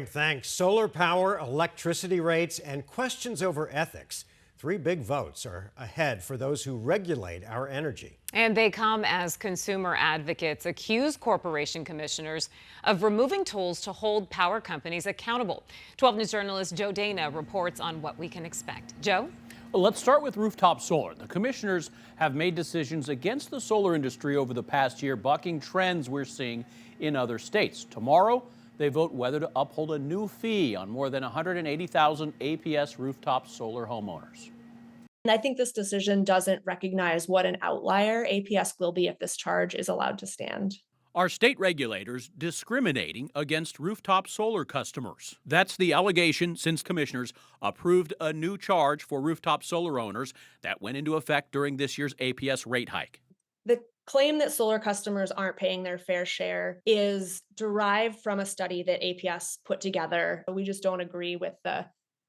Thanks. Solar power, electricity rates, and questions over ethics. Three big votes are ahead for those who regulate our energy. And they come as consumer advocates accuse corporation commissioners of removing tools to hold power companies accountable. 12 News journalist Joe Dana reports on what we can expect. Joe? Well, let's start with rooftop solar. The commissioners have made decisions against the solar industry over the past year, bucking trends we're seeing in other states. Tomorrow, they vote whether to uphold a new fee on more than 180,000 APS rooftop solar homeowners. And I think this decision doesn't recognize what an outlier APS will be if this charge is allowed to stand. Are state regulators discriminating against rooftop solar customers? That's the allegation since commissioners approved a new charge for rooftop solar owners that went into effect during this year's APS rate hike. The claim that solar customers aren't paying their fair share is derived from a study that APS put together. We just don't agree with the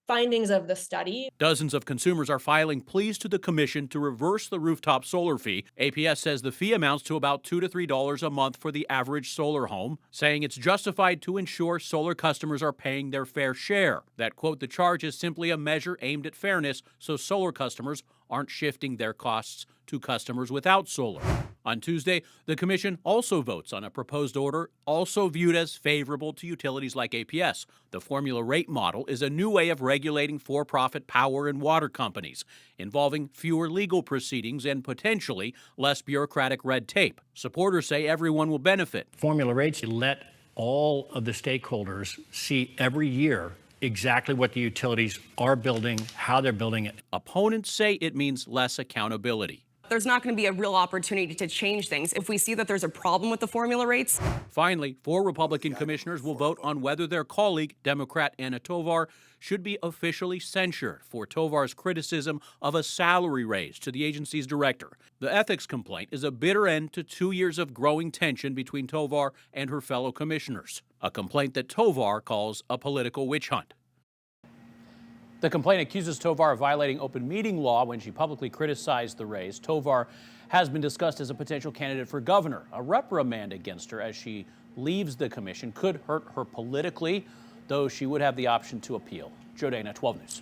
findings of the study. Dozens of consumers are filing pleas to the commission to reverse the rooftop solar fee. APS says the fee amounts to about $2 to $3 a month for the average solar home, saying it's justified to ensure solar customers are paying their fair share. That, quote, the charge is simply a measure aimed at fairness so solar customers aren't shifting their costs to customers without solar. On Tuesday, the commission also votes on a proposed order also viewed as favorable to utilities like APS. The formula rate model is a new way of regulating for-profit power and water companies, involving fewer legal proceedings and potentially less bureaucratic red tape. Supporters say everyone will benefit. Formula rates let all of the stakeholders see every year exactly what the utilities are building, how they're building it. Opponents say it means less accountability. There's not going to be a real opportunity to change things if we see that there's a problem with the formula rates. Finally, 4 Republican commissioners will vote on whether their colleague, Democrat Anna Tovar, should be officially censured for Tovar's criticism of a salary raise to the agency's director. The ethics complaint is a bitter end to 2 years of growing tension between Tovar and her fellow commissioners, a complaint that Tovar calls a political witch hunt. The complaint accuses Tovar of violating open meeting law when she publicly criticized the raise. Tovar has been discussed as a potential candidate for governor. A reprimand against her as she leaves the commission could hurt her politically, though she would have the option to appeal. Joe Dana, 12 News.